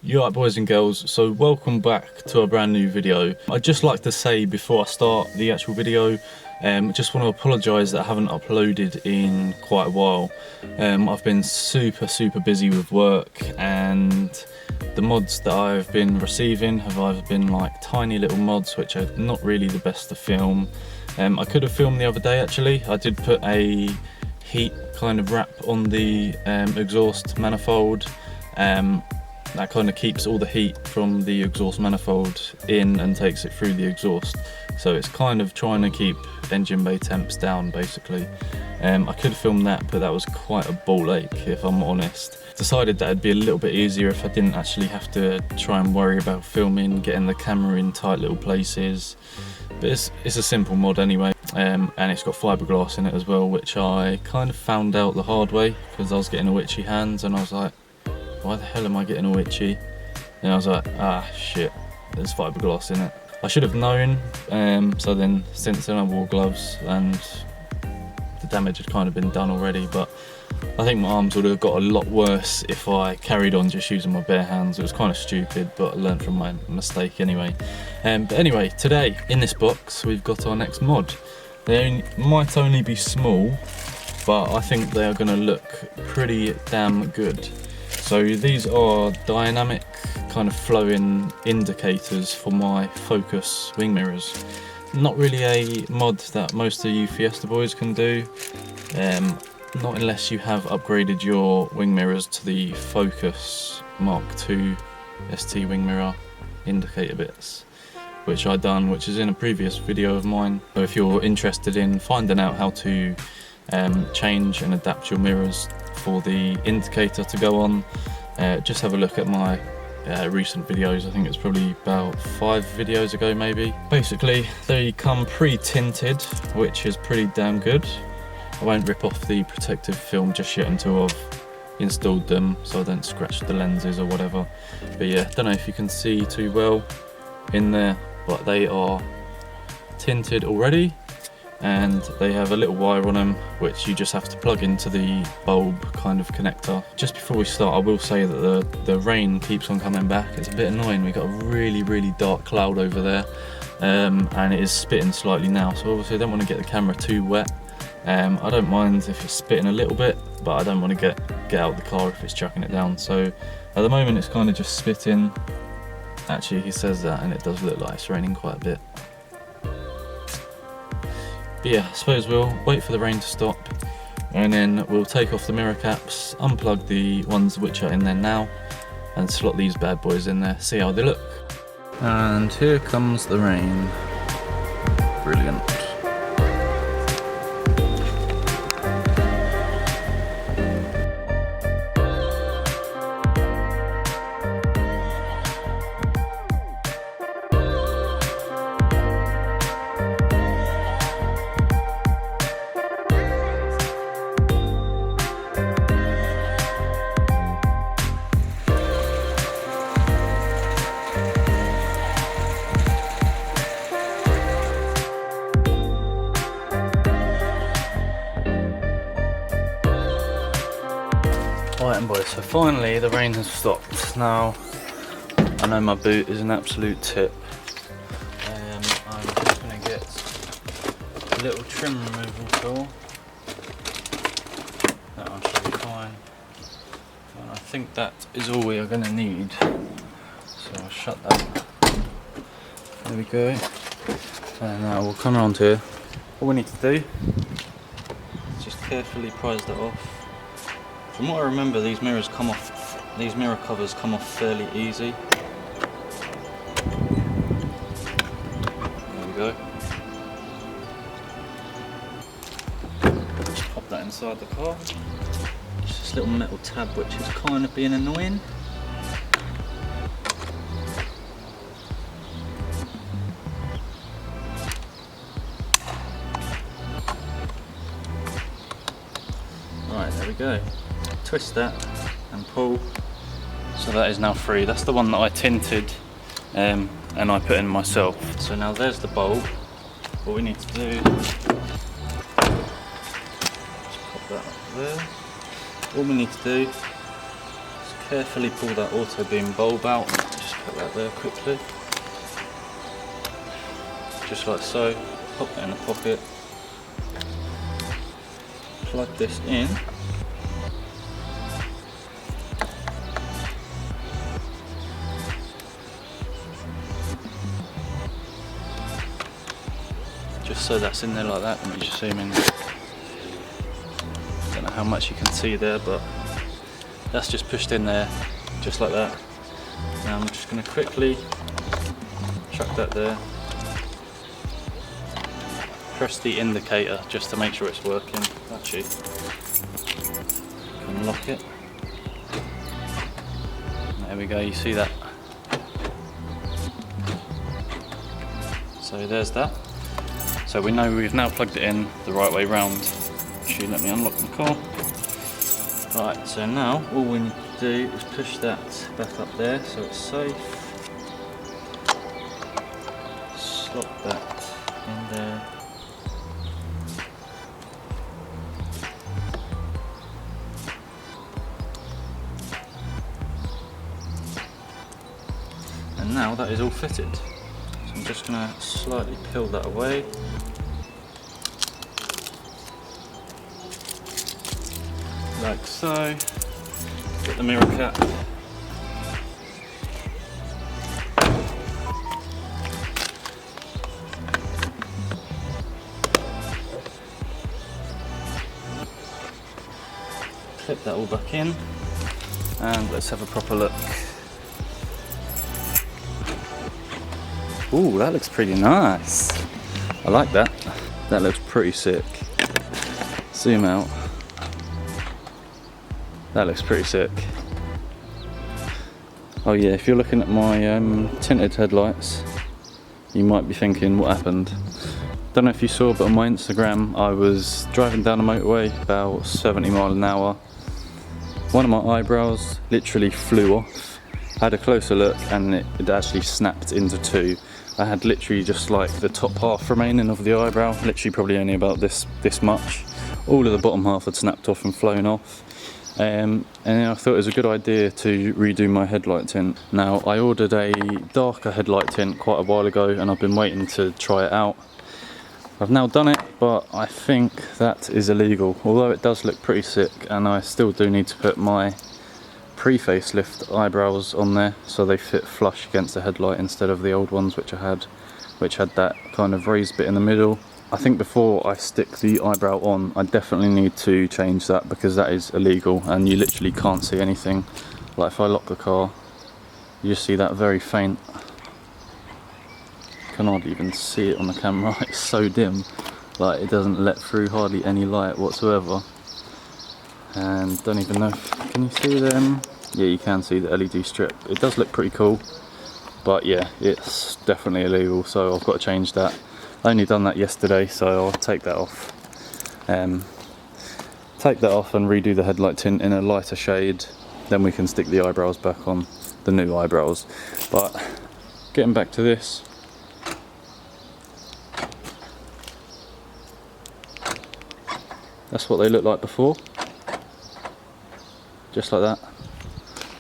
You alright, boys and girls? So welcome back to a brand new video. I'd just like to say before I start the actual video, just want to apologise that I haven't uploaded in quite a while. I've been super busy with work, and the mods that I've been receiving have either been like tiny little mods which are not really the best to film. I could have filmed the other day actually. I did put a heat kind of wrap on the exhaust manifold. That kind of keeps all the heat from the exhaust manifold in and takes it through the exhaust. So it's kind of trying to keep engine bay temps down basically. I could have filmed that, but that was quite a ball ache if I'm honest. Decided that it'd be a little bit easier if I didn't actually have to try and worry about filming, getting the camera in tight little places. But it's a simple mod anyway, and it's got fiberglass in it as well, which I kind of found out the hard way because I was getting all itchy hands and I was like, why the hell am I getting all itchy? And I was like, ah shit, there's fiberglass in it. I should have known, so then since then I wore gloves and the damage had kind of been done already, but I think my arms would have got a lot worse if I carried on just using my bare hands. It was kind of stupid, but I learned from my mistake anyway. But anyway, today in this box we've got our next mod. They might only be small, but I think they are going to look pretty damn good. So these are dynamic kind of flowing indicators for my Focus wing mirrors. Not really a mod that most of you Fiesta boys can do, not unless you have upgraded your wing mirrors to the Focus Mark II ST wing mirror indicator bits, which I done, which is in a previous video of mine. So if you're interested in finding out how to change and adapt your mirrors for the indicator to go on, just have a look at my recent videos. I think it's probably about 5 videos ago maybe. Basically they come pre-tinted, which is pretty damn good. I won't rip off the protective film just yet until I've installed them so I don't scratch the lenses or whatever. But yeah, don't know if you can see too well in there, but they are tinted already. And they have a little wire on them which you just have to plug into the bulb kind of connector. Just before we start, I will say that the rain keeps on coming back. It's a bit annoying. We've got a really dark cloud over there, and it is spitting slightly now, so obviously I don't want to get the camera too wet. I don't mind if it's spitting a little bit, but I don't want to get out of the car if it's chucking it down. So at the moment it's kind of just spitting. Actually he says that and it does look like it's raining quite a bit. But yeah, I suppose we'll wait for the rain to stop and then we'll take off the mirror caps, unplug the ones which are in there now and slot these bad boys in there, see how they look. And here comes the rain. Brilliant. Right boys, so finally the rain has stopped. Now, I know my boot is an absolute tip. I'm just going to get a little trim removal tool. That'll show you fine. And I think that is all we are going to need. So I'll shut that. There we go. And now we'll come around here. All we need to do is just carefully prise that off. From what I remember, these mirrors come off, these mirror covers come off fairly easy. There we go. Just pop that inside the car. Just this little metal tab which is kind of being annoying. Right, there we go. Twist that and pull, so that is now free. That's the one that I tinted and I put in myself. So now there's the bulb. What we need to do is pop that up there. All we need to do is carefully pull that auto beam bulb out. Just put that there quickly. Just like so. Pop that in the pocket. Plug this in. Just so that's in there like that. Let me just zoom in. Don't know how much you can see there, but that's just pushed in there, just like that. Now I'm just going to quickly chuck that there. Press the indicator just to make sure it's working. Actually, unlock it. There we go, you see that? So there's that. So we know we've now plugged it in the right way round. Actually, let me unlock the car. Right, so now all we need to do is push that back up there so it's safe. Slot that in there. And now that is all fitted. So I'm just going to slightly peel that away. Like so. Get the mirror cap. Clip that all back in, and let's have a proper look. Ooh, that looks pretty nice. I like that. That looks pretty sick. Zoom out. That looks pretty sick. Oh yeah, if you're looking at my tinted headlights, you might be thinking, what happened? Don't know if you saw, but on my Instagram I was driving down a motorway about 70 miles an hour. One of my eyebrows literally flew off. I had a closer look and it actually snapped into two. I had literally just like the top half remaining of the eyebrow, literally probably only about this much. All of the bottom half had snapped off and flown off. And I thought it was a good idea to redo my headlight tint. Now, I ordered a darker headlight tint quite a while ago and I've been waiting to try it out. I've now done it, but I think that is illegal, although it does look pretty sick, and I still do need to put my pre-facelift eyebrows on there so they fit flush against the headlight instead of the old ones which had that kind of raised bit in the middle. I think before I stick the eyebrow on, I definitely need to change that because that is illegal and you literally can't see anything. Like if I lock the car, you just see that very faint. Can hardly even see it on the camera, it's so dim. Like it doesn't let through hardly any light whatsoever. And don't even know if, can you see them? Yeah, you can see the LED strip. It does look pretty cool, but yeah, it's definitely illegal, so I've got to change that. I only done that yesterday, so I'll take that off. Take that off and redo the headlight tint in a lighter shade. Then we can stick the eyebrows back on, the new eyebrows. But getting back to this. That's what they looked like before. Just like that.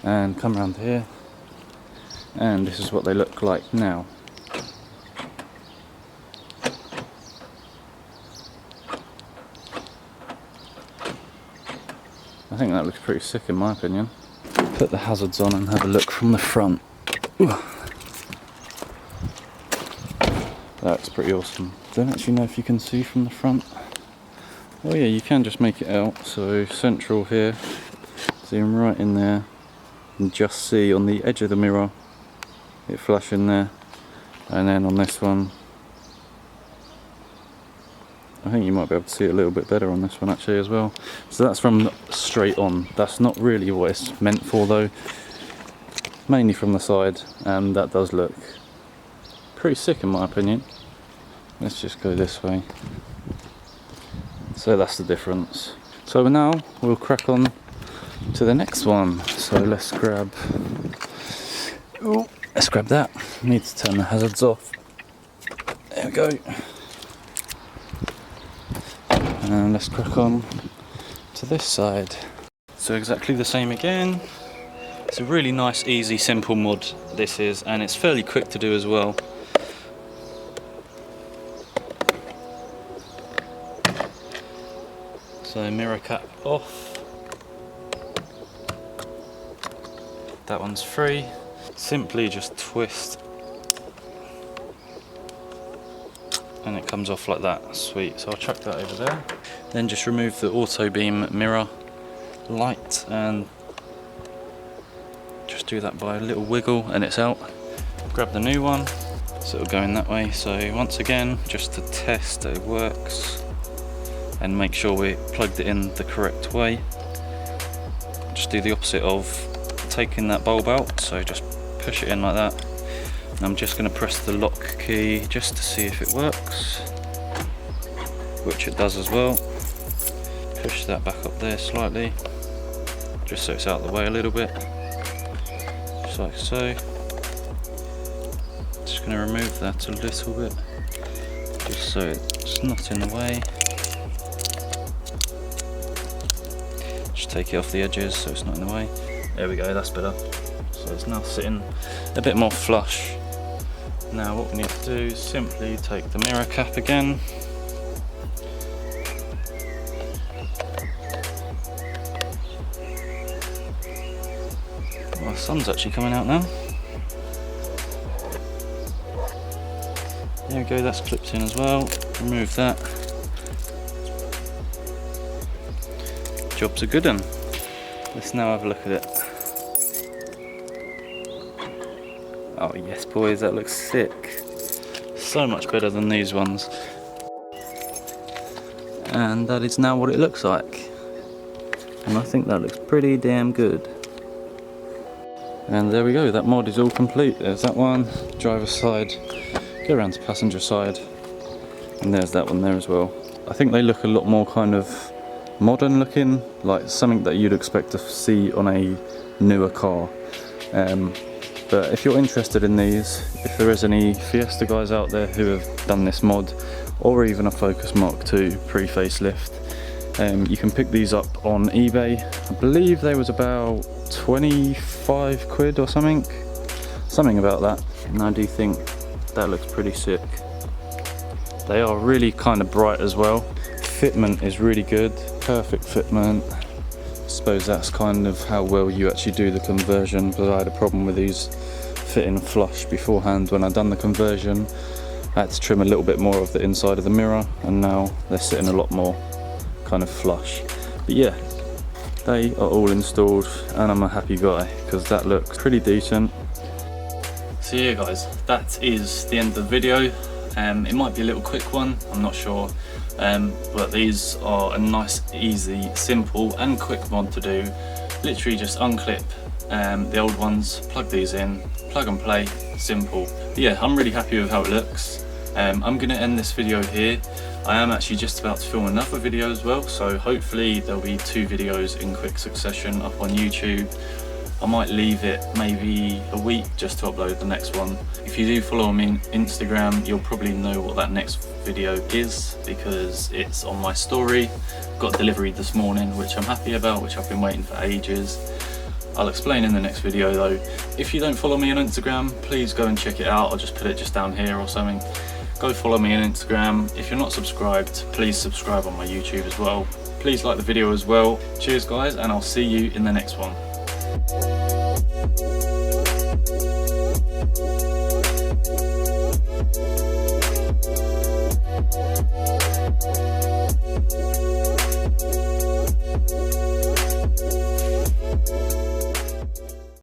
And come around here. And this is what they look like now. I think that looks pretty sick in my opinion. Put the hazards on and have a look from the front. Ooh. That's pretty awesome. Don't actually know if you can see from the front. Oh yeah, you can just make it out. So central here, zoom right in there and just see on the edge of the mirror it flash in there, and then on this one I think you might be able to see it a little bit better on this one actually as well. So that's from straight on. That's not really what it's meant for though. Mainly from the side, and that does look pretty sick in my opinion. Let's just go this way. So that's the difference. So now we'll crack on to the next one. So let's grab that. Need to turn the hazards off. There we go. And let's crack on to this side. So exactly the same again. It's a really nice, easy, simple mod this is, and it's fairly quick to do as well. So mirror cap off. That one's free. Simply just twist and it comes off like that. Sweet. So I'll chuck that over there. Then just remove the auto beam mirror light and just do that by a little wiggle and it's out. Grab the new one, so it'll go in that way. So once again, just to test that it works and make sure we plugged it in the correct way. Just do the opposite of taking that bulb out, so just push it in like that. And I'm just going to press the lock key just to see if it works, which it does as well. Push that back up there slightly, just so it's out of the way a little bit, just like so. Just going to remove that a little bit, just so it's not in the way. Just take it off the edges so it's not in the way. There we go, that's better. So it's now sitting a bit more flush. Now what we need to do is simply take the mirror cap again. Well, the sun's actually coming out now. There we go, that's clipped in as well. Remove that. Job's a good one. Let's now have a look at it. Oh yes boys, that looks sick. So much better than these ones. And that is now what it looks like. And I think that looks pretty damn good. And there we go, that mod is all complete. There's that one, driver's side, go around to passenger side, and there's that one there as well. I think they look a lot more kind of modern looking, like something that you'd expect to see on a newer car. But if you're interested in these, if there is any Fiesta guys out there who have done this mod, or even a Focus Mark II pre-facelift, you can pick these up on eBay. I believe they was about 25 quid or something about that, and I do think that looks pretty sick. They are really kind of bright as well. Fitment is really good, perfect fitment. I suppose that's kind of how well you actually do the conversion, because I had a problem with these fitting flush beforehand. When I done the conversion, I had to trim a little bit more of the inside of the mirror, and now they're sitting a lot more kind of flush. But yeah, they are all installed and I'm a happy guy, because that looks pretty decent. So yeah guys, that is the end of the video. It might be a little quick one, I'm not sure, but these are a nice, easy, simple and quick mod to do. Literally just unclip the old ones, plug these in, plug and play, simple. But yeah, I'm really happy with how it looks. I'm going to end this video here. I am actually just about to film another video as well, so hopefully there'll be 2 videos in quick succession up on YouTube. I might leave it maybe a week just to upload the next one. If you do follow me on Instagram, you'll probably know what that next video is, because it's on my story. Got delivery this morning, which I'm happy about, which I've been waiting for ages. I'll explain in the next video though. If you don't follow me on Instagram, please go and check it out. I'll just put it just down here or something. Go follow me on Instagram. If you're not subscribed, please subscribe on my YouTube as well. Please like the video as well. Cheers guys, and I'll see you in the next one.